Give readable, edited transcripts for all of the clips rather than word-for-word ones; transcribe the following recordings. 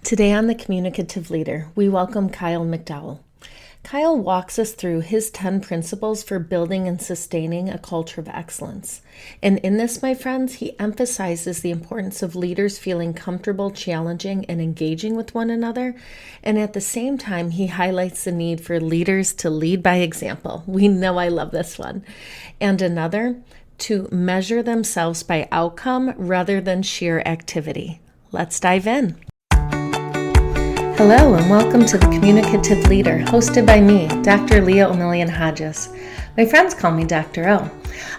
Today on The Communicative Leader, we welcome Kyle McDowell. Kyle walks us through his 10 principles for building and sustaining a culture of excellence. And in this, my friends, he emphasizes the importance of leaders feeling comfortable challenging and engaging with one another. And at the same time, he highlights the need for leaders to lead by example. We know I love this one. And another, to measure themselves by outcome rather than sheer activity. Let's dive in. Hello and welcome to The Communicative Leader, hosted by me, Dr. Leah O'Million Hodges. My friends call me Dr. O.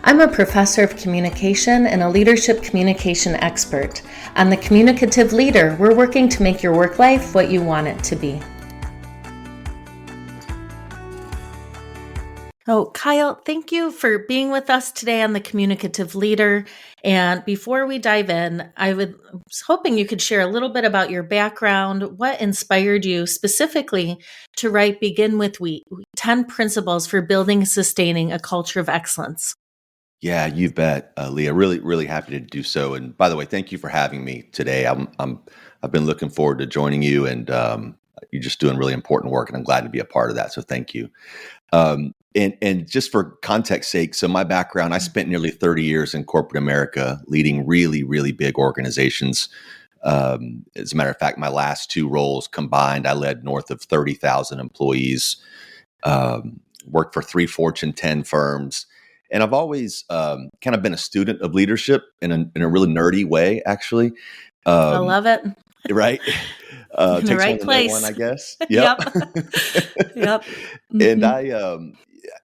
I'm a professor of communication and a leadership communication expert. On The Communicative Leader, we're working to make your work life what you want it to be. Oh, Kyle, thank you for being with us today on The Communicative Leader. And before we dive in, I was hoping you could share a little bit about your background, what inspired you specifically to write Begin with We, 10 Principles for Building and Sustaining a Culture of Excellence. Yeah, you bet, Leah. Really happy to do so. And by the way, thank you for having me today. I've been looking forward to joining you, and you're just doing really important work, and I'm glad to be a part of that. So thank you. And just for context sake, so my background, I spent nearly 30 years in corporate America leading really big organizations. As a matter of fact, my last two roles combined, I led north of 30,000 employees, worked for 3 Fortune 10 firms. And I've always kind of been a student of leadership in a really nerdy way, actually. I love it. Right? In the Takes right one to know place. one, I guess. Yep. Yep. And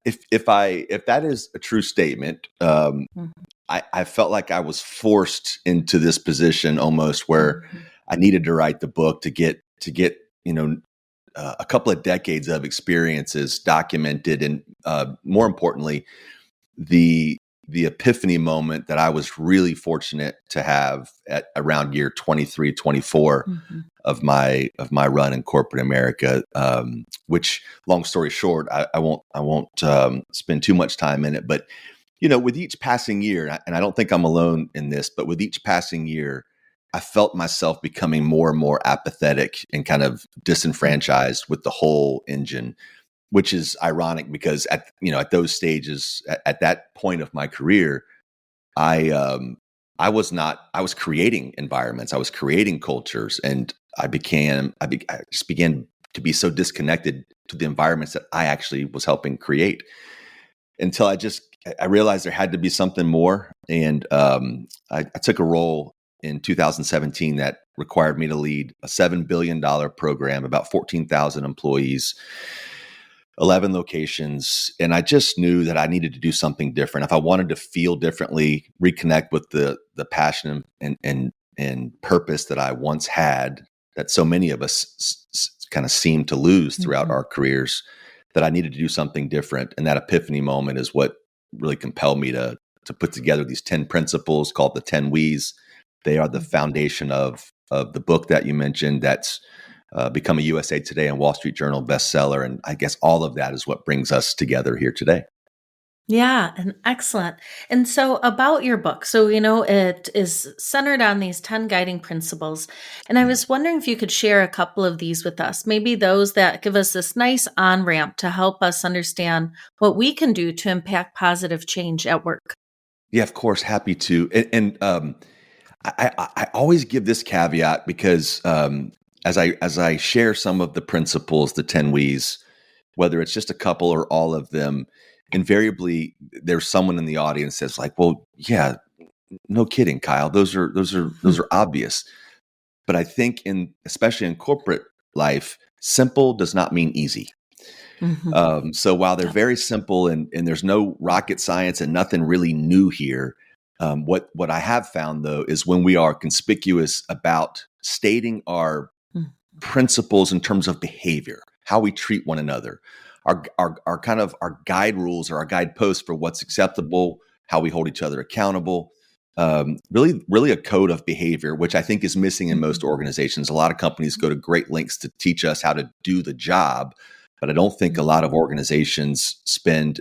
if that is a true statement, I felt like I was forced into this position almost where I needed to write the book to get a couple of decades of experiences documented, and more importantly, the epiphany moment that I was really fortunate to have at around year 23, 24 of my run in corporate America, which, long story short, I won't spend too much time in it. But, with each passing year, and I don't think I'm alone in this, but with each passing year, I felt myself becoming more and more apathetic and kind of disenfranchised with the whole engine, which is ironic because at those stages, at that point of my career, I was creating environments, I was creating cultures, and I just began to be so disconnected to the environments that I actually was helping create, until I realized there had to be something more. And I took a role in 2017 that required me to lead a $7 billion program, about 14,000 employees, 11 locations. And I just knew that I needed to do something different. If I wanted to feel differently, reconnect with the passion and purpose that I once had, that so many of us kind of seem to lose throughout our careers, that I needed to do something different. And that epiphany moment is what really compelled me to put together these 10 principles called the 10 We's. They are the foundation of the book that you mentioned, that's become a USA Today and Wall Street Journal bestseller. And I guess all of that is what brings us together here today. Yeah, and excellent. And so about your book, so, it is centered on these 10 guiding principles. And I was wondering if you could share a couple of these with us, maybe those that give us this nice on-ramp to help us understand what we can do to impact positive change at work. Yeah, of course. Happy to. And I always give this caveat because as I share some of the principles, the 10 We's, whether it's just a couple or all of them, invariably there's someone in the audience that's like, well, yeah, no kidding, Kyle. Those are obvious. But I think especially in corporate life, simple does not mean easy. So while they're very simple and there's no rocket science and nothing really new here, what I have found, though, is when we are conspicuous about stating our principles in terms of behavior, how we treat one another, our kind of our guide rules or our guideposts for what's acceptable, how we hold each other accountable, really a code of behavior, which I think is missing in most organizations. A lot of companies go to great lengths to teach us how to do the job, but I don't think a lot of organizations spend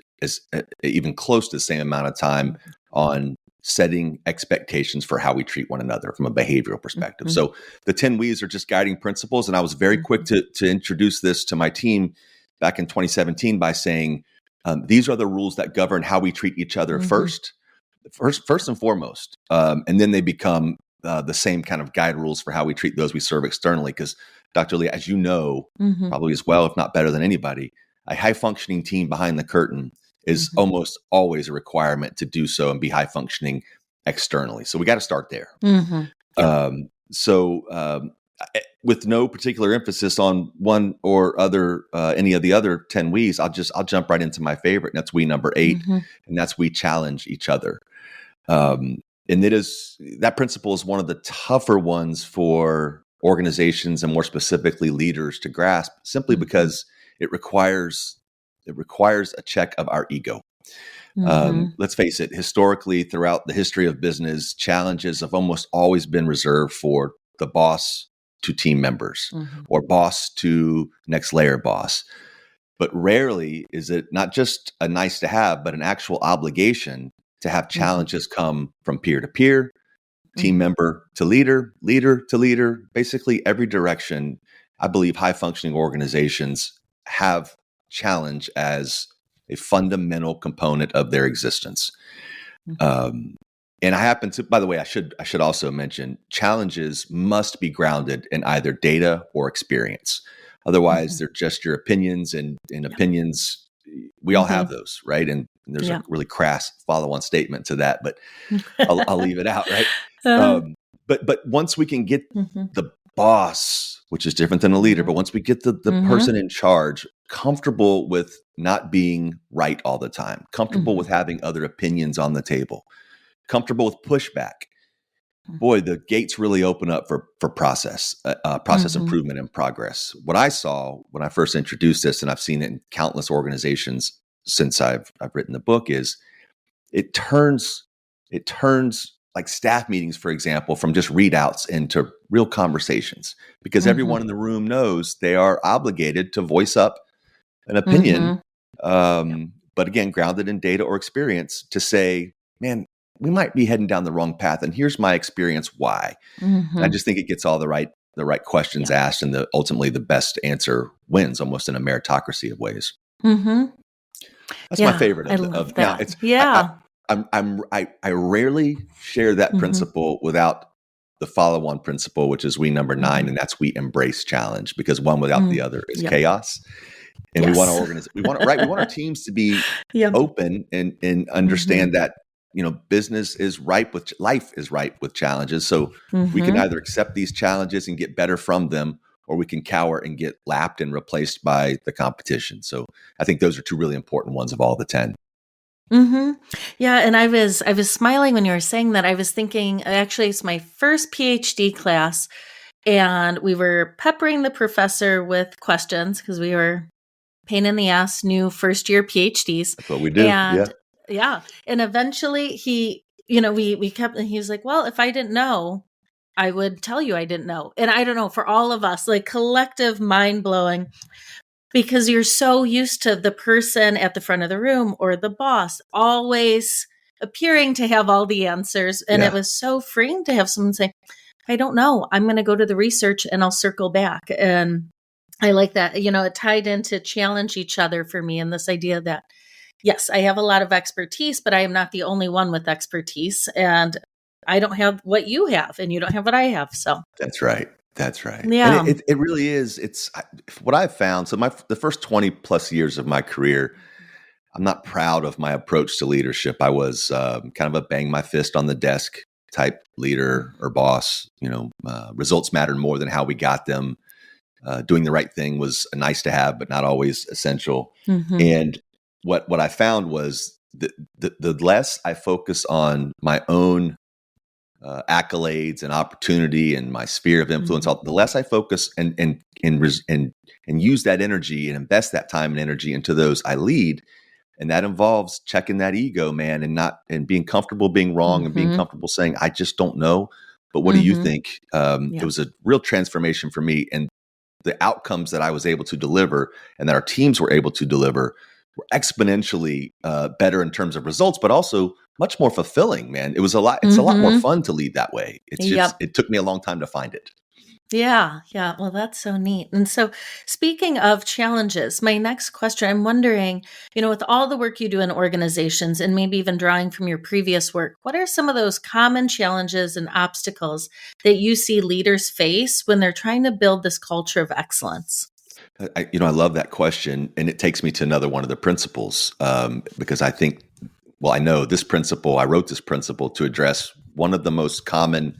even close to the same amount of time on setting expectations for how we treat one another from a behavioral perspective. So the 10 We's are just guiding principles. And I was very quick to introduce this to my team back in 2017 by saying, these are the rules that govern how we treat each other first and foremost. And then they become the same kind of guide rules for how we treat those we serve externally. Because Dr. Lee, as you know, probably as well, if not better than anybody, a high functioning team behind the curtain is almost always a requirement to do so and be high functioning externally. So we got to start there. With no particular emphasis on one or other, any of the other 10 We's, I'll jump right into my favorite. And that's We number 8. And that's we challenge each other. And that principle is one of the tougher ones for organizations and more specifically leaders to grasp, simply because it requires a check of our ego. Let's face it, historically, throughout the history of business, challenges have almost always been reserved for the boss to team members or boss to next layer boss. But rarely is it not just a nice to have, but an actual obligation to have challenges come from peer to peer, team member to leader, leader to leader, basically every direction. I believe high functioning organizations have challenge as a fundamental component of their existence. And I happen to, by the way, I should also mention, challenges must be grounded in either data or experience. Otherwise, they're just your opinions, and opinions, we all have those, right? And there's a really crass follow-on statement to that, but I'll leave it out, right? But once we can get the boss, which is different than a leader, but once we get the person in charge comfortable with not being right all the time, comfortable with having other opinions on the table, comfortable with pushback, boy, the gates really open up for process improvement and progress. What I saw when I first introduced this, and I've seen it in countless organizations since I've written the book, is it turns like staff meetings, for example, from just readouts into real conversations, because everyone in the room knows they are obligated to voice up an opinion, but again, grounded in data or experience, to say, man, we might be heading down the wrong path, and here's my experience why. And I just think it gets all the right questions asked, and ultimately the best answer wins, almost in a meritocracy of ways. That's my favorite. I love that. I rarely share that principle without the follow-on principle, which is We number 9, and that's we embrace challenge, because one without the other is chaos. And we want to organize. We want our teams to be open and understand that, business is ripe with life is ripe with challenges. So we can either accept these challenges and get better from them, or we can cower and get lapped and replaced by the competition. So I think those are two really important ones of all the 10. Yeah. And I was smiling when you were saying that. I was thinking, actually, it's my first PhD class, and we were peppering the professor with questions because we were pain in the ass, new first year PhDs. That's what we do. And and eventually he was like, well, if I didn't know, I would tell you I didn't know. And I don't know, for all of us, like collective mind blowing, because you're so used to the person at the front of the room or the boss always appearing to have all the answers. And it was so freeing to have someone say, I don't know, I'm going to go to the research and I'll circle back. And I like that, it tied into challenge each other for me, and this idea that, yes, I have a lot of expertise, but I am not the only one with expertise, and I don't have what you have, and you don't have what I have. So that's right. Yeah, and it really is. It's what I've found. So the first 20 plus years of my career, I'm not proud of my approach to leadership. I was kind of a bang my fist on the desk type leader or boss. Results mattered more than how we got them. Doing the right thing was nice to have, but not always essential. And what I found was the less I focus on my own accolades and opportunity and my sphere of influence, the less I focus and use that energy and invest that time and energy into those I lead. And that involves checking that ego, man, and being comfortable being wrong and being comfortable saying, I just don't know. But what do you think? It was a real transformation for me. And the outcomes that I was able to deliver and that our teams were able to deliver were exponentially better in terms of results, but also much more fulfilling, man. It's a lot more fun to lead that way. It's just, Yep. it took me a long time to find it. Yeah. Yeah. Well, that's so neat. And so, speaking of challenges, my next question, I'm wondering, with all the work you do in organizations and maybe even drawing from your previous work, what are some of those common challenges and obstacles that you see leaders face when they're trying to build this culture of excellence? I love that question, and it takes me to another one of the principles, because I think, well, I know this principle. I wrote this principle to address one of the most common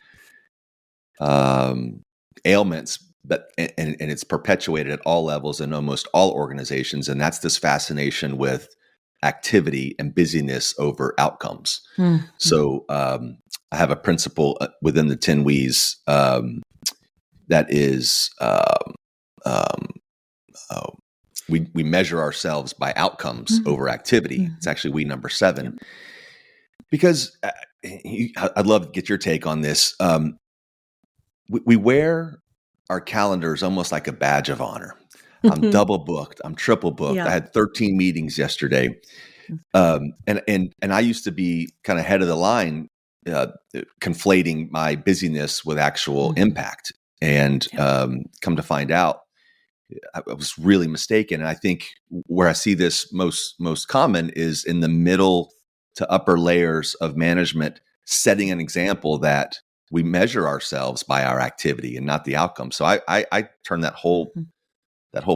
ailments, and it's perpetuated at all levels in almost all organizations, and that's this fascination with activity and busyness over outcomes. Mm-hmm. So I have a principle within the 10 W's that is we measure ourselves by outcomes over activity. It's actually we number 7, because I'd love to get your take on this. We wear our calendars almost like a badge of honor. I'm double booked. I'm triple booked. Yeah. I had 13 meetings yesterday. And I used to be kind of head of the line, conflating my busyness with actual impact. And come to find out, I was really mistaken. And I think where I see this most common is in the middle to upper layers of management, setting an example that we measure ourselves by our activity and not the outcome. So I turn that whole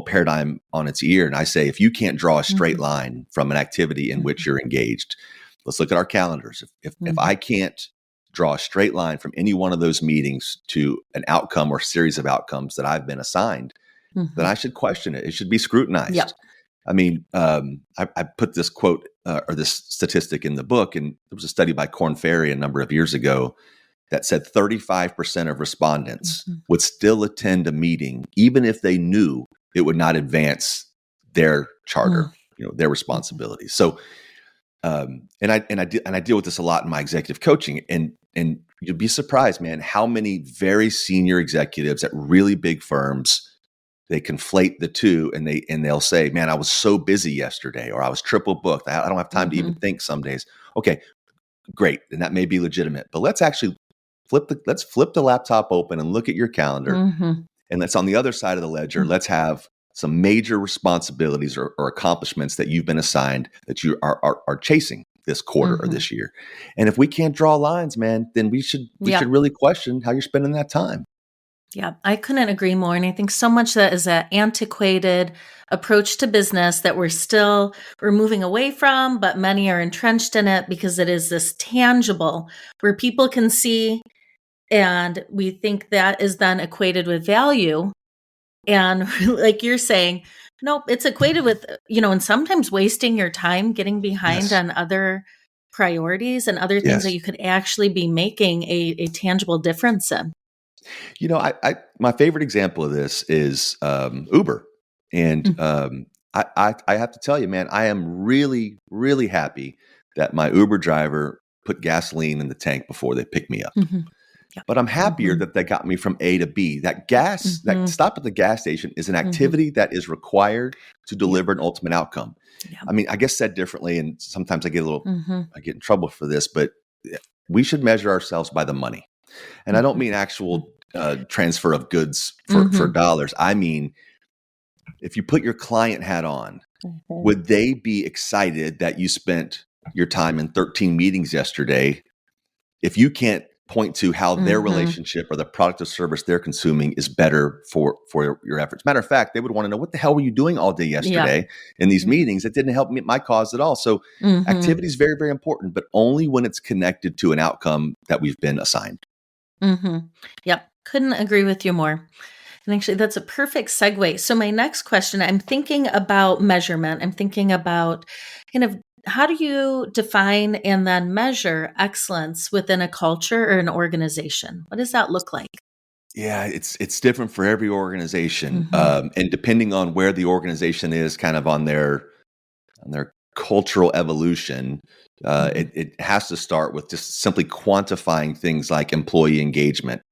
paradigm on its ear, and I say, if you can't draw a straight line from an activity in which you're engaged, let's look at our calendars. If I can't draw a straight line from any one of those meetings to an outcome or series of outcomes that I've been assigned, then I should question it. It should be scrutinized. Yep. I mean, I put this quote or this statistic in the book, and there was a study by Korn Ferry a number of years ago that said 35% of respondents would still attend a meeting, even if they knew it would not advance their charter, their responsibilities. So, and I deal with this a lot in my executive coaching, and you'd be surprised, man, how many very senior executives at really big firms, they conflate the two, and they'll say, man, I was so busy yesterday, or I was triple booked. I don't have time to even think some days. Okay, great. And that may be legitimate, but let's actually flip the laptop open and look at your calendar. And let's, on the other side of the ledger, let's have some major responsibilities or accomplishments that you've been assigned that you are chasing this quarter or this year. And if we can't draw lines, man, then we should really question how you're spending that time. Yeah, I couldn't agree more. And I think so much that is an antiquated approach to business that we're moving away from, but many are entrenched in it because it is this tangible where people can see, and we think that is then equated with value. And like you're saying, nope, it's equated with, and sometimes wasting your time getting behind on other priorities and other things that you could actually be making a tangible difference in. My favorite example of this is Uber. And I have to tell you, man, I am really, really happy that my Uber driver put gasoline in the tank before they picked me up. But I'm happier that they got me from A to B. That that stop at the gas station is an activity that is required to deliver an ultimate outcome. I mean, I guess said differently, and sometimes I get I get in trouble for this, but we should measure ourselves by the money. And I don't mean actual transfer of goods for dollars. I mean, if you put your client hat on, would they be excited that you spent your time in 13 meetings yesterday if you can't point to how their relationship or the product or service they're consuming is better for your efforts? Matter of fact, they would want to know, what the hell were you doing all day yesterday in these meetings that didn't help me my cause at all? So activity is very, very important, but only when it's connected to an outcome that we've been assigned. Yep. Couldn't agree with you more. And actually, that's a perfect segue. So my next question, I'm thinking about measurement. I'm thinking about kind of, how do you define and then measure excellence within a culture or an organization? What does that look like? Yeah, it's different for every organization. And depending on where the organization is kind of on their cultural evolution, it has to start with just simply quantifying things like employee engagement.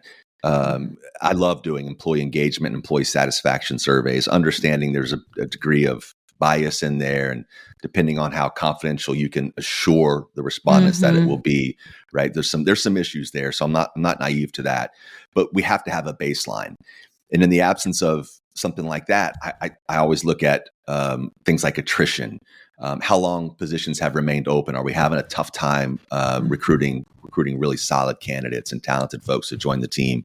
I love doing employee engagement and employee satisfaction surveys, understanding there's a degree of bias in there, and depending on how confidential you can assure the respondents that it will be, right? There's some issues there. So I'm not naive to that, but we have to have a baseline. And in the absence of something like that, I always look at things like attrition. How long positions have remained open? Are we having a tough time recruiting really solid candidates and talented folks to join the team?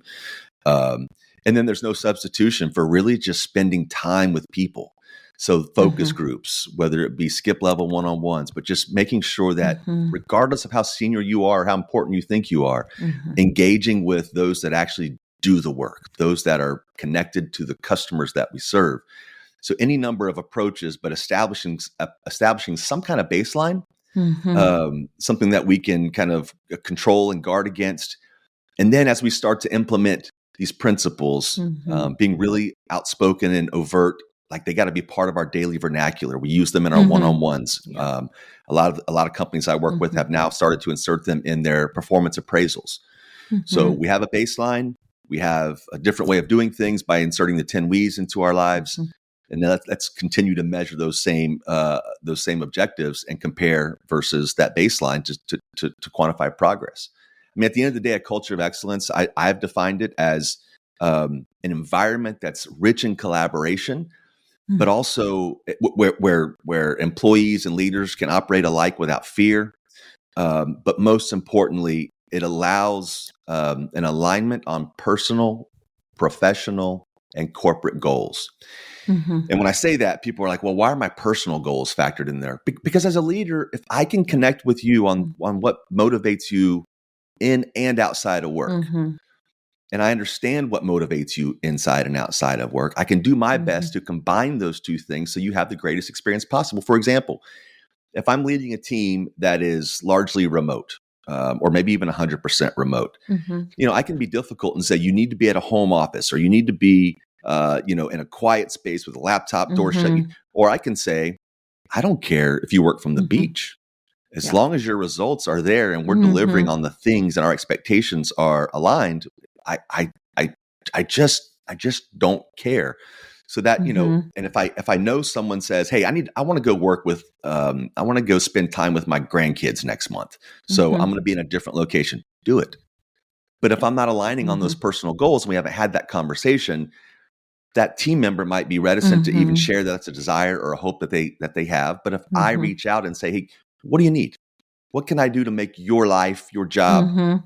And then there's no substitution for really just spending time with people. So focus groups, whether it be skip level one-on-ones, but just making sure that regardless of how senior you are, how important you think you are, engaging with those that actually do the work, those that are connected to the customers that we serve. So any number of approaches, but establishing some kind of baseline, something that we can kind of control and guard against. And then as we start to implement these principles, being really outspoken and overt, like they got to be part of our daily vernacular. We use them in our one-on-ones. A lot of companies I work with have now started to insert them in their performance appraisals. So we have a baseline. We have a different way of doing things by inserting the 10 We's into our lives. And then let's continue to measure those same objectives and compare versus that baseline to quantify progress. I mean, at the end of the day, a culture of excellence, I've defined it as an environment that's rich in collaboration, but also where employees and leaders can operate alike without fear. But most importantly, it allows an alignment on personal, professional, and corporate goals. And when I say that, people are like, well, why are my personal goals factored in there? Because as a leader, if I can connect with you on what motivates you in and outside of work, and I understand what motivates you inside and outside of work, I can do my best to combine those two things so you have the greatest experience possible. For example, if I'm leading a team that is largely remote, or maybe even 100% remote, I can be difficult and say, you need to be at a home office, or you need to be in a quiet space with a laptop door shut. Or I can say, I don't care if you work from the beach. As long as your results are there and we're delivering on the things and our expectations are aligned, I just don't care. So that, and if I know someone says, hey, I want to go work with, I want to go spend time with my grandkids next month. So I'm going to be in a different location, do it. But if I'm not aligning on those personal goals and we haven't had that conversation, that team member might be reticent to even share that that's a desire or a hope that they have. But if I reach out and say, hey, what do you need? What can I do to make your life, your job,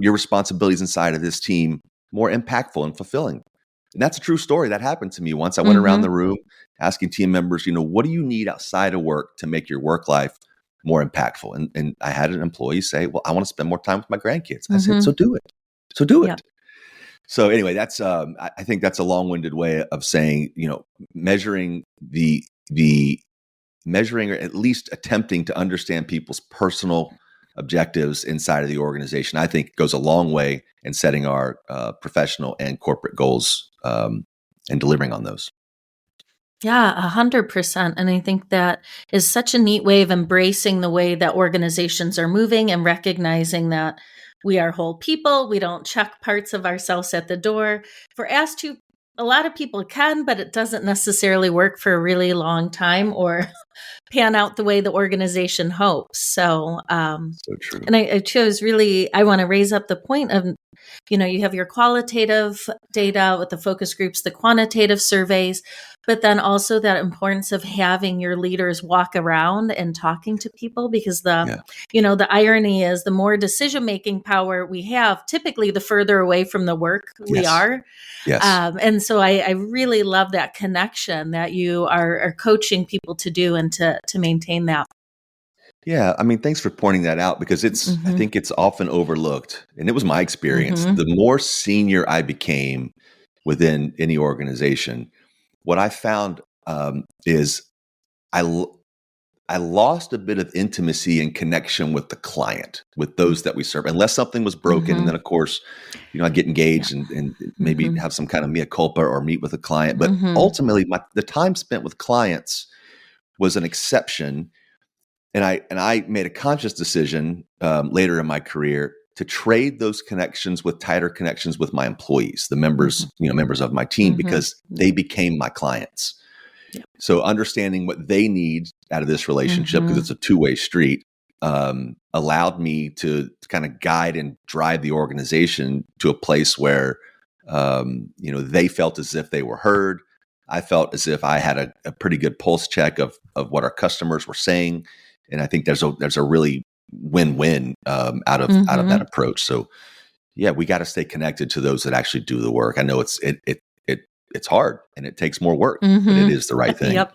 your responsibilities inside of this team more impactful and fulfilling? And that's a true story. That happened to me once. I went around the room asking team members, what do you need outside of work to make your work life more impactful? And I had an employee say, well, I want to spend more time with my grandkids. I said, so do it. So do it. So anyway, that's I think that's a long-winded way of saying, measuring measuring or at least attempting to understand people's personal objectives inside of the organization, I think goes a long way in setting our professional and corporate goals and delivering on those. Yeah, 100%. And I think that is such a neat way of embracing the way that organizations are moving and recognizing that we are whole people. We don't check parts of ourselves at the door. If we're asked to, a lot of people can, but it doesn't necessarily work for a really long time or pan out the way the organization hopes. So true. And I chose I want to raise up the point of, you have your qualitative data with the focus groups, the quantitative surveys, but then also that importance of having your leaders walk around and talking to people, because the irony is the more decision-making power we have, typically the further away from the work we are. Yes. And so I really love that connection that you are coaching people to do and to maintain that. Yeah. I mean, thanks for pointing that out, because I think it's often overlooked. And it was my experience. The more senior I became within any organization, what I found is I lost a bit of intimacy and connection with the client, with those that we serve, unless something was broken. And then, of course, I'd get engaged and maybe have some kind of mea culpa or meet with a client. But ultimately, the time spent with clients was an exception. And I made a conscious decision later in my career to trade those connections with tighter connections with my employees, the members, members of my team, because they became my clients. So understanding what they need out of this relationship, because it's a two-way street, allowed me to kind of guide and drive the organization to a place where, they felt as if they were heard. I felt as if I had a pretty good pulse check of what our customers were saying. And I think there's a really win-win out of that approach. So yeah, we got to stay connected to those that actually do the work. I know it's hard and it takes more work, but it is the right thing.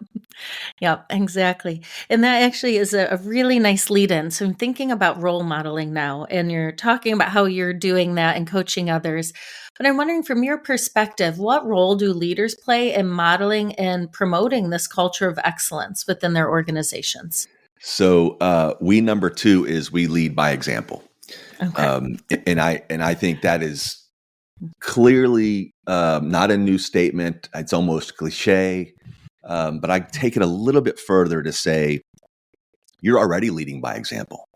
Yep, exactly. And that actually is a really nice lead in. So I'm thinking about role modeling now, and you're talking about how you're doing that and coaching others. But I'm wondering, from your perspective, what role do leaders play in modeling and promoting this culture of excellence within their organizations? So number 2 is we lead by example. Okay. And I think that is clearly not a new statement. It's almost cliche. But I take it a little bit further to say you're already leading by example.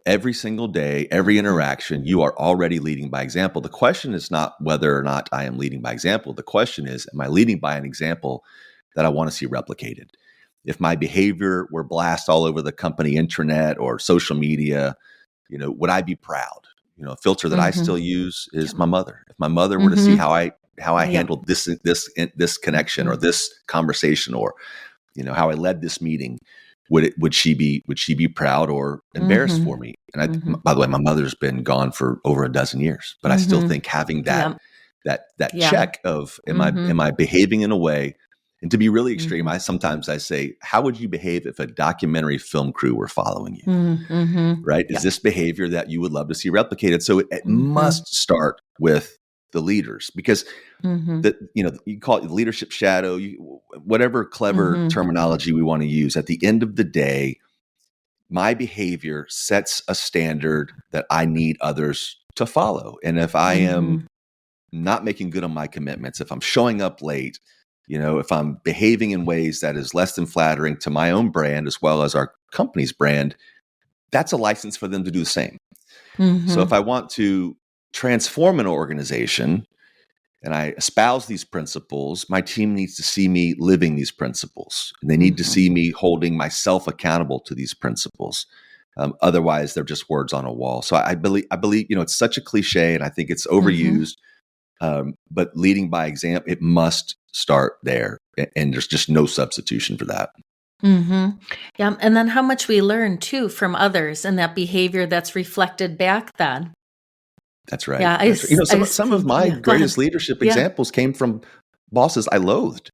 Every single day, every interaction, you are already leading by example. The question is not whether or not I am leading by example. The question is, am I leading by an example that I want to see replicated? If my behavior were blast all over the company intranet or social media, would I be proud? A filter that I still use is my mother. If my mother were to see how I handled this connection or this conversation, or how I led this meeting, would she be proud or embarrassed for me? And by the way, my mother's been gone for over a dozen years, but I still think having that check of am I behaving in a way. And to be really extreme, sometimes I say, how would you behave if a documentary film crew were following you? Right? Is this behavior that you would love to see replicated? So it must start with the leaders, because you call it leadership shadow, whatever clever terminology we want to use. At the end of the day, my behavior sets a standard that I need others to follow. And if I am not making good on my commitments, if I'm showing up late, if I'm behaving in ways that is less than flattering to my own brand as well as our company's brand, that's a license for them to do the same. So if I want to transform an organization and I espouse these principles, my team needs to see me living these principles. And they need to see me holding myself accountable to these principles. Otherwise, they're just words on a wall. So I believe, it's such a cliche, and I think it's overused. But leading by example, it must start there. And there's just no substitution for that. Yeah. And then how much we learn too from others and that behavior that's reflected back then. That's right. Yeah. That's right. Some of my greatest leadership examples came from bosses I loathed.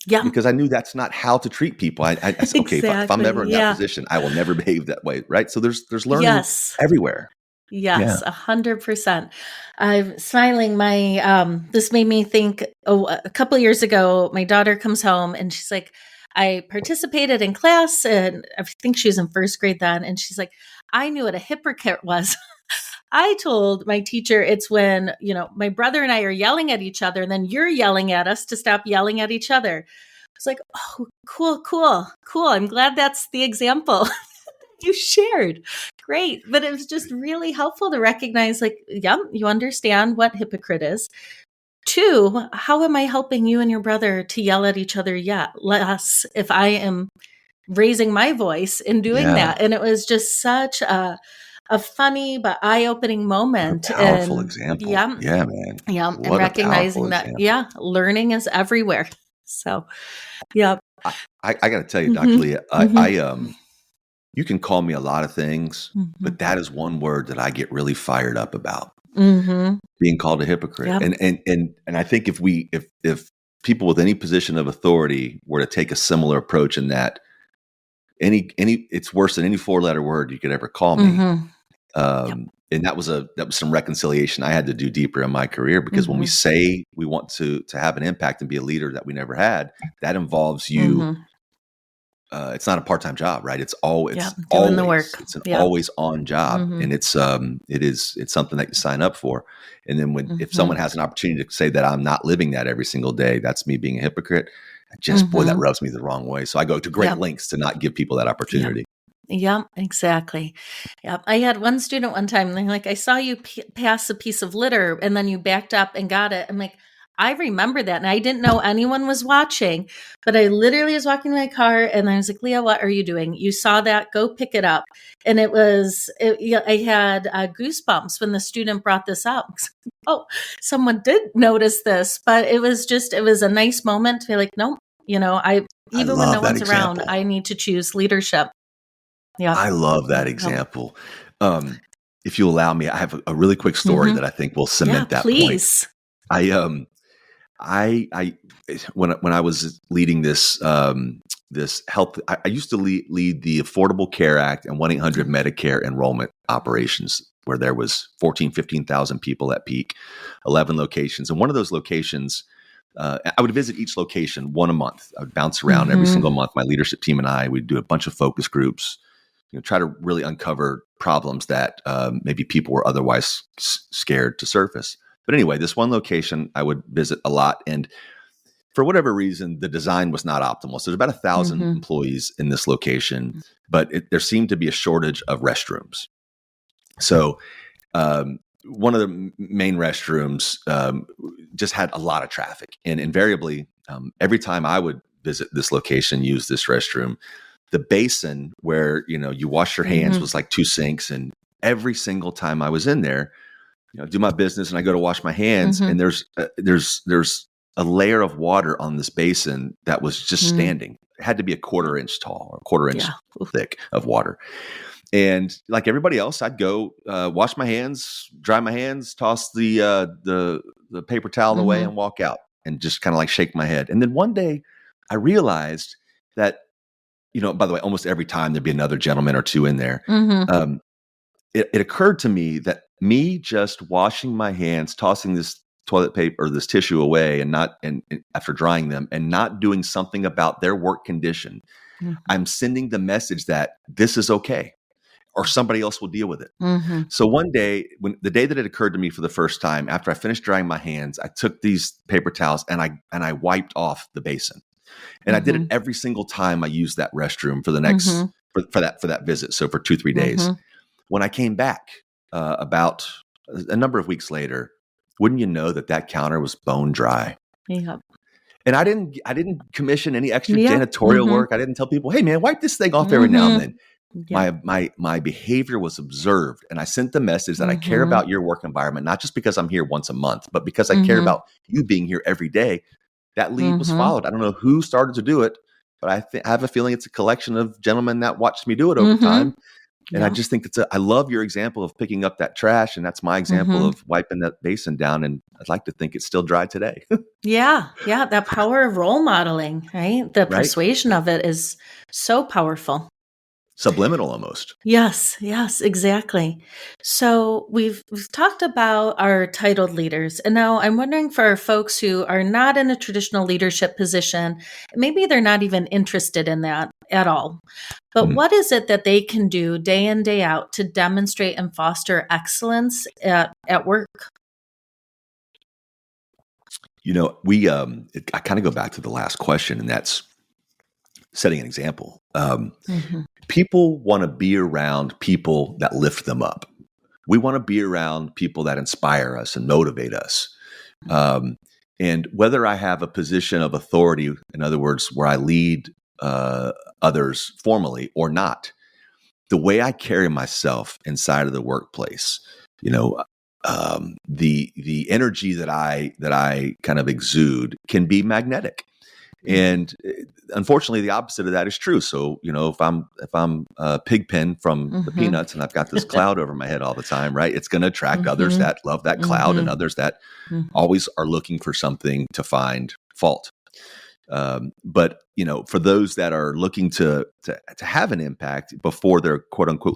Yeah. Because I knew that's not how to treat people. I said, okay, if I'm ever in that position, I will never behave that way. Right. So there's learning everywhere. Yes, 100%. I'm smiling. This made me think, a couple of years ago, my daughter comes home and she's like, I participated in class, and I think she was in first grade then. And she's like, I knew what a hypocrite was. I told my teacher it's when, my brother and I are yelling at each other and then you're yelling at us to stop yelling at each other. I was like, oh, cool. I'm glad that's the example you shared. Great. But it was just really helpful to recognize, you understand what hypocrite is. 2, how am I helping you and your brother to yell at each other less if I am raising my voice in doing that? And it was just such a funny but eye-opening moment. A powerful example. Yeah, man. Yeah. And recognizing that, learning is everywhere. So, yeah. I got to tell you, Dr. Leah, you can call me a lot of things, but that is one word that I get really fired up about. Being called a hypocrite. Yep. And I think if people with any position of authority were to take a similar approach in that, it's worse than any 4-letter word you could ever call me. And that was some reconciliation I had to do deeper in my career, because when we say we want to have an impact and be a leader that we never had, that involves you. It's not a part-time job, right? It's always doing the work. It's an always on job, and it's something that you sign up for. And then if someone has an opportunity to say that I'm not living that every single day, that's me being a hypocrite. Boy, that rubs me the wrong way. So I go to great lengths to not give people that opportunity. Yeah, exactly. Yeah, I had one student one time, and they're like, I saw you pass a piece of litter and then you backed up and got it. I'm like, I remember that. And I didn't know anyone was watching, but I literally was walking my car and I was like, Leah, what are you doing? You saw that, go pick it up. And I had goosebumps when the student brought this up. Oh, someone did notice this, but it was a nice moment to be like, nope, I even when no love that one's around, example. I need to choose leadership. Yeah. I love that example. If you allow me, I have a really quick story that I think will cement that point. Please. I when I was leading this this health, I used to lead the Affordable Care Act and 1-800 Medicare enrollment operations, where there was 15,000 people at peak, 11 locations. And one of those locations, I would visit each location one a month. I would bounce around every single month. My leadership team and I would do a bunch of focus groups, try to really uncover problems that maybe people were otherwise scared to surface. But anyway, this one location I would visit a lot, and for whatever reason, the design was not optimal. So there's about 1,000 employees in this location, but there seemed to be a shortage of restrooms. So one of the main restrooms just had a lot of traffic, and invariably, every time I would visit this location, use this restroom, the basin where you wash your hands was like 2 sinks, and every single time I was in there, do my business and I go to wash my hands, and there's a layer of water on this basin that was just standing. It had to be a 1/4 inch tall or 1/4 inch thick of water. And like everybody else, I'd go wash my hands, dry my hands, toss the paper towel away, and walk out and just kind of like shake my head. And then one day I realized that, by the way, almost every time there'd be another gentleman or two in there. It occurred to me that me just washing my hands, tossing this toilet paper or this tissue away, and after drying them, and not doing something about their work condition, I'm sending the message that this is okay, or somebody else will deal with it. So one day, the day that it occurred to me for the first time, after I finished drying my hands, I took these paper towels and I wiped off the basin, and I did it every single time I used that restroom for the next for that visit. So for 2-3 days. When I came back about a number of weeks later, wouldn't you know that counter was bone dry? Yep. And I didn't commission any extra janitorial work. I didn't tell people, hey man, wipe this thing off every now and then. Yep. My behavior was observed, and I sent the message that I care about your work environment, not just because I'm here once a month, but because I care about you being here every day. That lead was followed. I don't know who started to do it, but I have a feeling it's a collection of gentlemen that watched me do it over time. And I just think I love your example of picking up that trash. And that's my example of wiping that basin down. And I'd like to think it's still dry today. Yeah. That power of role modeling, right? The persuasion of it is so powerful. Subliminal almost. Yes, exactly. So we've talked about our titled leaders, and now I'm wondering for folks who are not in a traditional leadership position, maybe they're not even interested in that at all. But what is it that they can do day in, day out to demonstrate and foster excellence at work? I kind of go back to the last question, and that's setting an example. People want to be around people that lift them up. We want to be around people that inspire us and motivate us. And whether I have a position of authority, in other words, where I lead others formally or not, the way I carry myself inside of the workplace, the energy that I kind of exude can be magnetic. And unfortunately, the opposite of that is true. So, if I'm Pigpen from the Peanuts and I've got this cloud over my head all the time, right? It's going to attract others that love that cloud and others that always are looking for something to find fault. But for those that are looking to have an impact before their quote unquote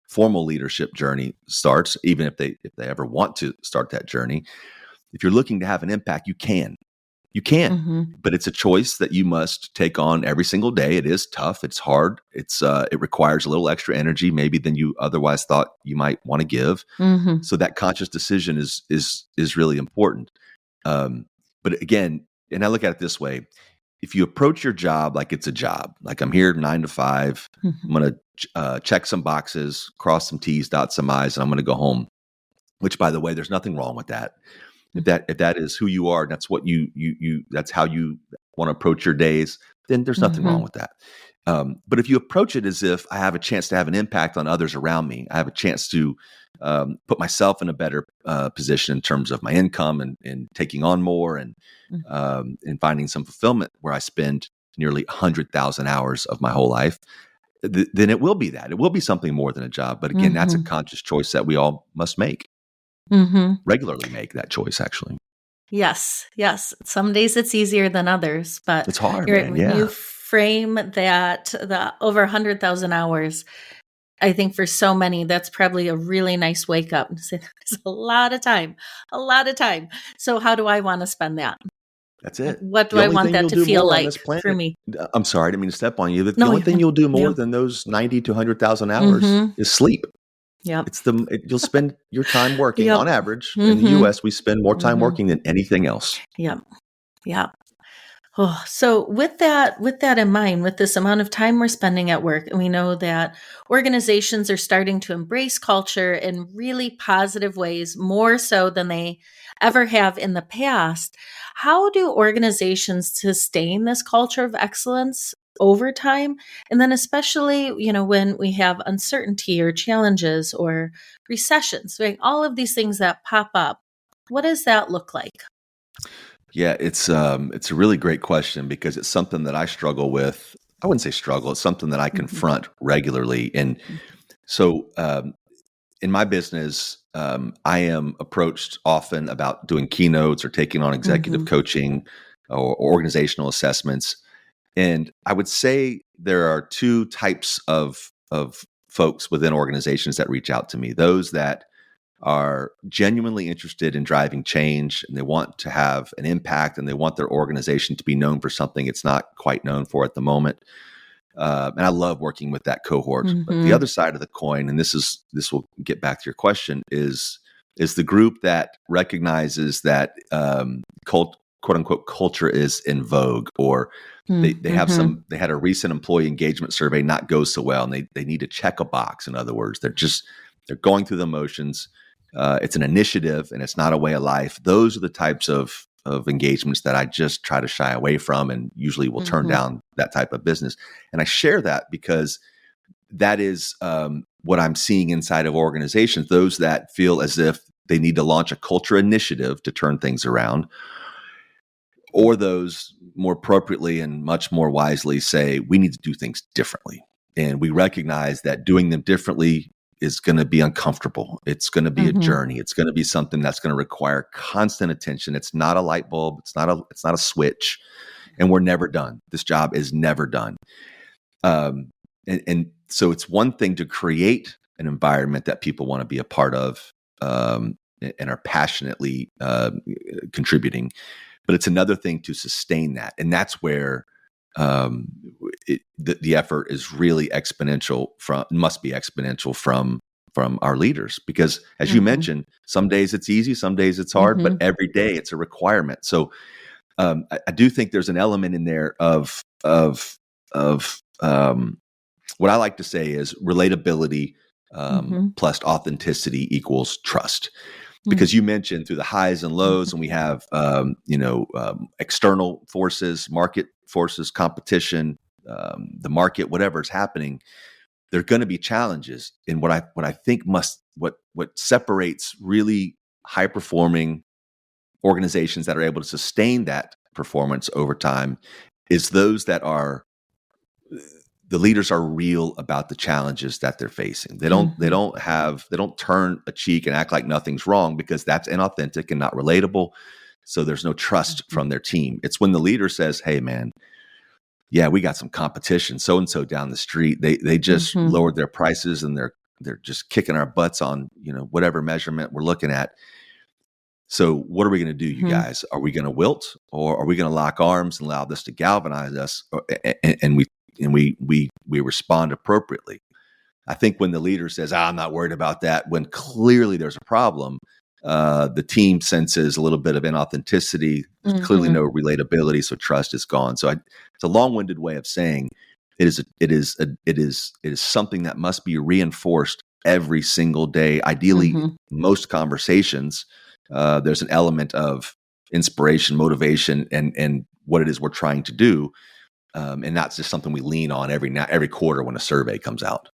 formal leadership journey starts, even if they ever want to start that journey, if you're looking to have an impact, you can. But it's a choice that you must take on every single day. It is tough. It's hard. It requires a little extra energy maybe than you otherwise thought you might want to give. So that conscious decision is really important. But again, and I look at it this way, if you approach your job like it's a job, like I'm here 9 to 5, I'm going to check some boxes, cross some T's, dot some I's, and I'm going to go home, which by the way, there's nothing wrong with that. if that is who you are, that's what you that's how you want to approach your days, then there's nothing wrong with that. But if you approach it as if I have a chance to have an impact on others around me, I have a chance to put myself in a better position in terms of my income and taking on more and finding some fulfillment where I spend nearly 100,000 hours of my whole life, then it will be that. It will be something more than a job. But again, that's a conscious choice that we all must make, regularly make that choice, actually. Yes. Some days it's easier than others, but it's hard, man. Yeah. When you frame that, the over 100,000 hours, I think for so many, that's probably a really nice wake up. It's a lot of time. So how do I want to spend that? That's it. What do I want that to feel like for me? I'm sorry, I didn't mean to step on you. The only thing you'll do more than those 90 to 100,000 hours is sleep. Yep. You'll spend your time working. On average, in the U.S., we spend more time working than anything else. Yep. Oh, so with that in mind, with this amount of time we're spending at work, and we know that organizations are starting to embrace culture in really positive ways, more so than they ever have in the past. How do organizations sustain this culture of excellence over time? And then especially, when we have uncertainty or challenges or recessions, right? All of these things that pop up, what does that look like? Yeah, it's a really great question because it's something that I struggle with. I wouldn't say struggle. It's something that I confront regularly. And so in my business, I am approached often about doing keynotes or taking on executive coaching or organizational assessments. And I would say there are two types of folks within organizations that reach out to me. Those that are genuinely interested in driving change and they want to have an impact and they want their organization to be known for something it's not quite known for at the moment. And I love working with that cohort. But the other side of the coin, and this will get back to your question, is the group that recognizes that quote unquote culture is in vogue, or they had a recent employee engagement survey not go so well, and they need to check a box. In other words, they're going through the motions. It's an initiative and it's not a way of life. Those are the types of engagements that I just try to shy away from and usually will turn down that type of business. And I share that because that is what I'm seeing inside of organizations, those that feel as if they need to launch a culture initiative to turn things around, or those more appropriately and much more wisely say, we need to do things differently. And we recognize that doing them differently is going to be uncomfortable. It's going to be a journey. It's going to be something that's going to require constant attention. It's not a light bulb. It's not a switch, and we're never done. This job is never done. And so it's one thing to create an environment that people want to be a part of and are passionately contributing, but it's another thing to sustain that, and that's where the effort is really exponential. Must be exponential from our leaders, because as you mentioned, some days it's easy, some days it's hard, but every day it's a requirement. So I do think there's an element in there of what I like to say is relatability plus authenticity equals trust. Because you mentioned through the highs and lows, and we have external forces, market forces, competition, the market, whatever is happening, there are going to be challenges. And what I think what separates really high performing organizations that are able to sustain that performance over time is those that are the leaders are real about the challenges that they're facing. They don't turn a cheek and act like nothing's wrong, because that's inauthentic and not relatable. So there's no trust from their team. It's when the leader says, "Hey, man, yeah, we got some competition. So and so down the street, they just lowered their prices and they're just kicking our butts on whatever measurement we're looking at. So what are we going to do, you guys? Are we going to wilt, or are we going to lock arms and allow this to galvanize us?" And we respond appropriately. I think when the leader says, "I'm not worried about that," when clearly there's a problem, the team senses a little bit of inauthenticity. There's clearly no relatability, so trust is gone. So it's a long-winded way of saying it is something that must be reinforced every single day. Ideally, most conversations there's an element of inspiration, motivation, and what it is we're trying to do, and not just something we lean on every quarter when a survey comes out.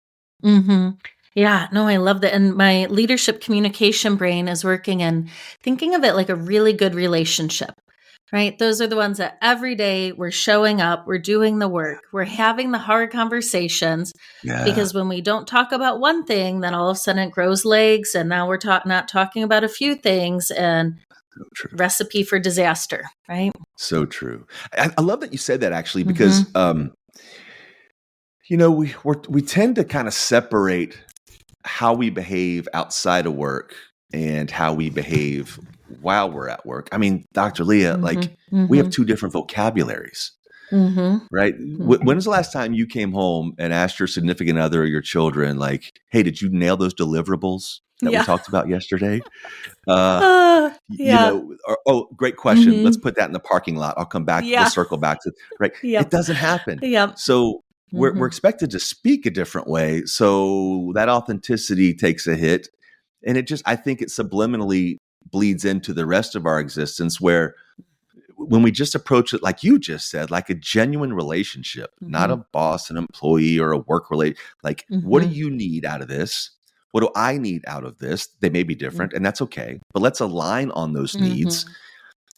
Mm-hmm. Yeah, no, I love that. And my leadership communication brain is working and thinking of it like a really good relationship, right? Those are the ones that every day we're showing up, we're doing the work, we're having the hard conversations. Yeah, Because when we don't talk about one thing, then all of a sudden it grows legs, and now we're not talking about a few things, and so true. recipe for disaster, right? So true. I love that you said that, actually, because Mm-hmm. we tend to kind of separate how we behave outside of work and how we behave while we're at work. I mean, Dr. Leah, like, Mm-hmm. we have two different vocabularies, Mm-hmm. right? Mm-hmm. When was the last time you came home and asked your significant other or your children, like, hey, did you nail those deliverables that we Yeah. talked about yesterday? Uh, Yeah. oh, great question. Let's Mm-hmm. put that in the parking lot. I'll come back. We'll Yeah. circle back to, right. It Yep. doesn't happen. Yep. So we're Mm-hmm. expected to speak a different way. So that authenticity takes a hit. And I think it subliminally bleeds into the rest of our existence, where when we just approach it, like you just said, like a genuine relationship, not a Mm-hmm. boss, an employee, or a work relate. Like, what do Mm-hmm. you need out of this? What do I need out of this? They may be different, and that's okay. But let's align on those needs. Mm-hmm.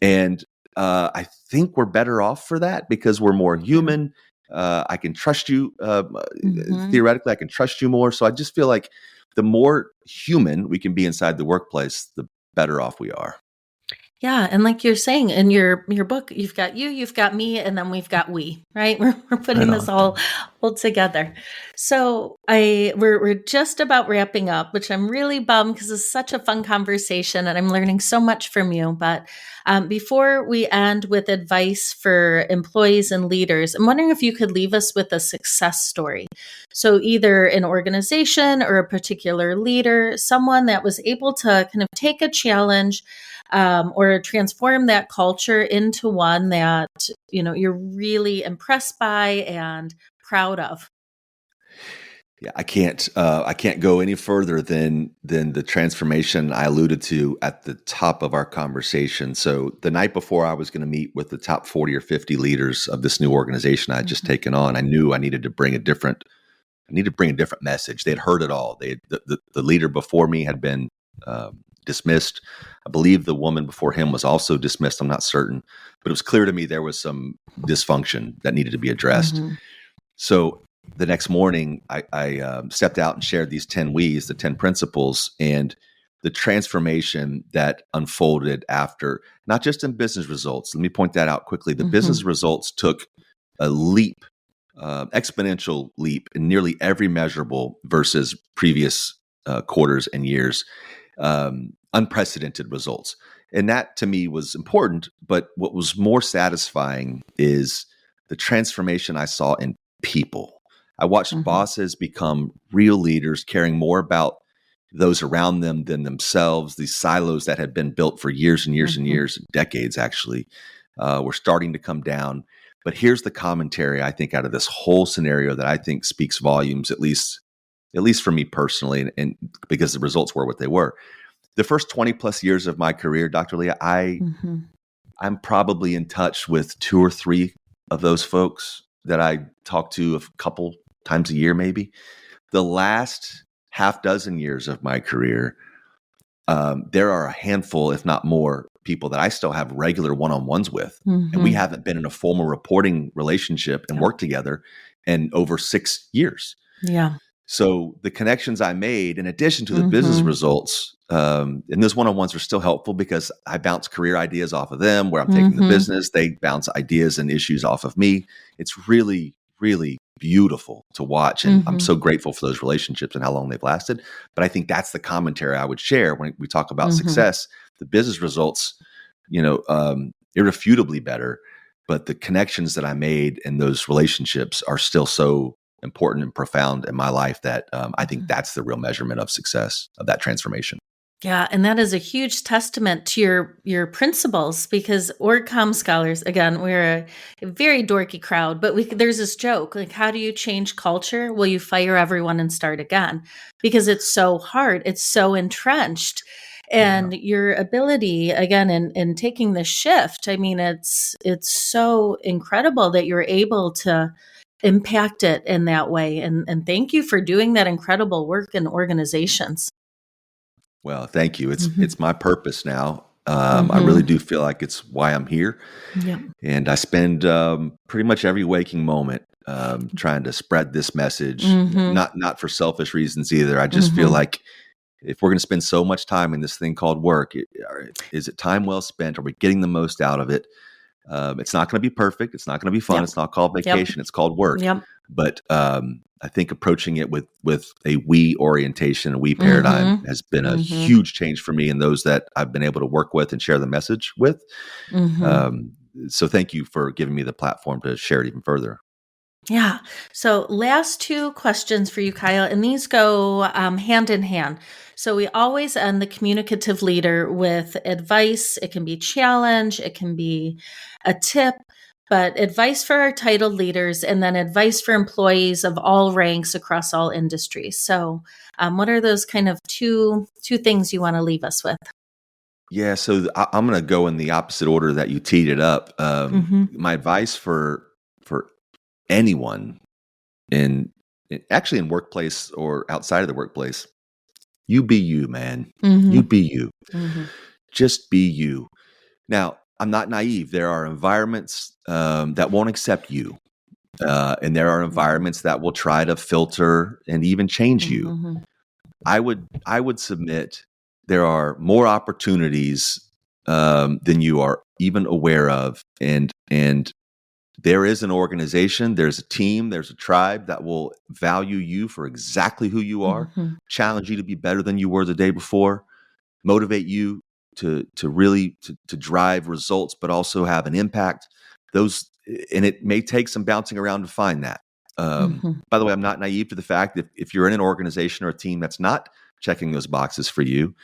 And I think we're better off for that because we're more Yeah. human. I can trust you. Mm-hmm. Theoretically, I can trust you more. So I just feel like the more human we can be inside the workplace, the better off we are. Yeah, and like you're saying in your book, you've got you, you've got me, and then we've got we, right? We're Right putting this on. all together. So we're just about wrapping up, which I'm really bummed because it's such a fun conversation and I'm learning so much from you. But before we end with advice for employees and leaders, I'm wondering if you could leave us with a success story. So either an organization or a particular leader, someone that was able to kind of take a challenge or transform that culture into one that you're really impressed by and proud of. Yeah, I can't go any further than the transformation I alluded to at the top of our conversation. So the night before I was going to meet with the top 40 or 50 leaders of this new organization I had just Mm-hmm. taken on, I knew I needed to bring a different message. They had heard it all. The leader before me had been dismissed. I believe the woman before him was also dismissed. I'm not certain, but it was clear to me there was some dysfunction that needed to be addressed. Mm-hmm. So the next morning, I stepped out and shared these 10 W's, the 10 principles, and the transformation that unfolded after, not just in business results. Let me point that out quickly. The business Mm-hmm. results took a leap, exponential leap in nearly every measurable versus previous quarters and years, unprecedented results. And that to me was important. But what was more satisfying is the transformation I saw in people. I watched Mm-hmm. bosses become real leaders, caring more about those around them than themselves. These silos that had been built for years and years and Mm-hmm. years, decades actually, were starting to come down. But here's the commentary I think out of this whole scenario that I think speaks volumes, at least for me personally, and because the results were what they were. The first 20 plus years of my career, Dr. Leah, Mm-hmm. I'm probably in touch with 2 or 3 of those folks that I talk to a couple times a year, maybe. The last half dozen years of my career, there are a handful, if not more, people that I still have regular one-on-ones with. And we Mm-hmm. haven't been in a formal reporting relationship and Yep. worked together in over 6 years. Yeah. So the connections I made, in addition to the business Mm-hmm. results, and those one-on-ones are still helpful because I bounce career ideas off of them where I'm taking the Mm-hmm. business. They bounce ideas and issues off of me. It's really, really beautiful to watch. And I'm Mm-hmm. so grateful for those relationships and how long they've lasted. But I think that's the commentary I would share when we talk about Mm-hmm. success. The business results, irrefutably better, but the connections that I made in those relationships are still so important and profound in my life that I think that's the real measurement of success, of that transformation. Yeah, and that is a huge testament to your principles because OrgCom scholars, again, we're a very dorky crowd, but there's this joke like, how do you change culture? Well, you fire everyone and start again because it's so hard, it's so entrenched. And your ability, again, in taking the shift, I mean, it's so incredible that you're able to impact it in that way. And thank you for doing that incredible work in organizations. Well, thank you. Mm-hmm. It's my purpose now. Mm-hmm. I really do feel like it's why I'm here. Yep. And I spend pretty much every waking moment trying to spread this message, Mm-hmm. not for selfish reasons either. I just feel like if we're going to spend so much time in this thing called work, is it time well spent? Are we getting the most out of it? It's not going to be perfect. It's not going to be fun. Yep. It's not called vacation. It's called work. Yep. But I think approaching it with a we orientation, a we paradigm has been a huge change for me and those that I've been able to work with and share the message with. So thank you for giving me the platform to share it even further. Yeah. So last two questions for you, Kyle, and these go hand in hand. So we always end the communicative leader with advice. It can be challenge, it can be a tip, but advice for our titled leaders and then advice for employees of all ranks across all industries. So what are those kind of two things you want to leave us with? Yeah, so I'm going to go in the opposite order that you teed it up. My advice for anyone actually in workplace or outside of the workplace, you be you, man. You be you. Just be you. Now, I'm not naive. There are environments that won't accept you. And there are environments that will try to filter and even change you. I would submit there are more opportunities than you are even aware of. And there is an organization, there's a team, there's a tribe that will value you for exactly who you are, challenge you to be better than you were the day before, motivate you to really drive results, but also have an impact. And it may take some bouncing around to find that. By the way, I'm not naive to the fact that if you're in an organization or a team that's not checking those boxes for you,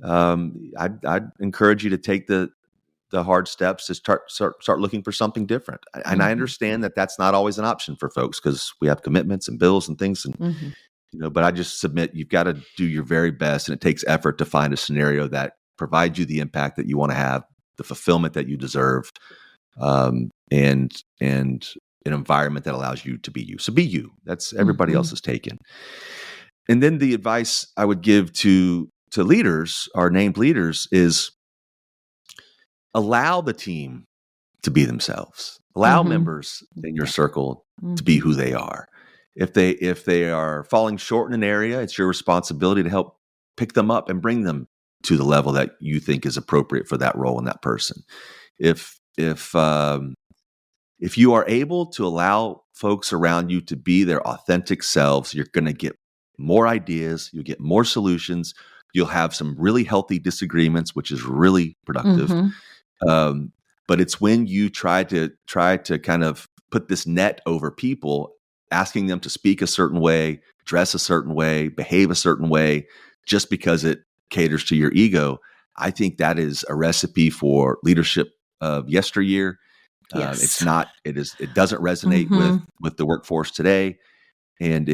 I'd encourage you to take the hard steps to start looking for something different. And I understand that that's not always an option for folks because we have commitments and bills and things. And but I just submit you've got to do your very best, and it takes effort to find a scenario that provides you the impact that you want to have, the fulfillment that you deserve, and an environment that allows you to be you. So be you. That's everybody else is taken. And then the advice I would give to leaders, our named leaders, is allow the team to be themselves. Allow members in your circle to be who they are. If they are falling short in an area, it's your responsibility to help pick them up and bring them to the level that you think is appropriate for that role and that person. If you are able to allow folks around you to be their authentic selves, you're going to get more ideas, you'll get more solutions, you'll have some really healthy disagreements, which is really productive. But it's when you try to kind of put this net over people, asking them to speak a certain way, dress a certain way, behave a certain way, just because it caters to your ego. I think that is a recipe for leadership of yesteryear. Yes. It's not. It doesn't resonate with the workforce today, and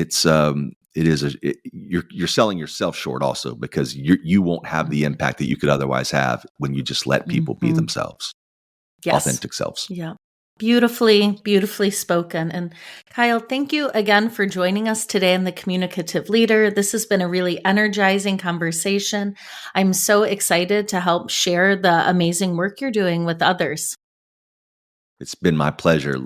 you're selling yourself short also because you won't have the impact that you could otherwise have when you just let people be themselves, authentic selves. Yeah. Beautifully, beautifully spoken. And Kyle, thank you again for joining us today in The Communicative Leader. This has been a really energizing conversation. I'm so excited to help share the amazing work you're doing with others. It's been my pleasure,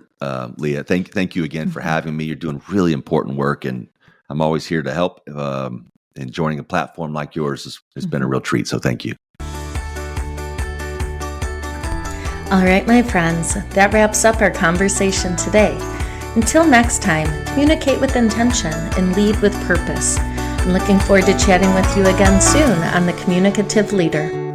Leah. Thank you again for having me. You're doing really important work, and I'm always here to help. And joining a platform like yours has been a real treat. So thank you. All right, my friends, that wraps up our conversation today. Until next time, communicate with intention and lead with purpose. I'm looking forward to chatting with you again soon on The Communicative Leader.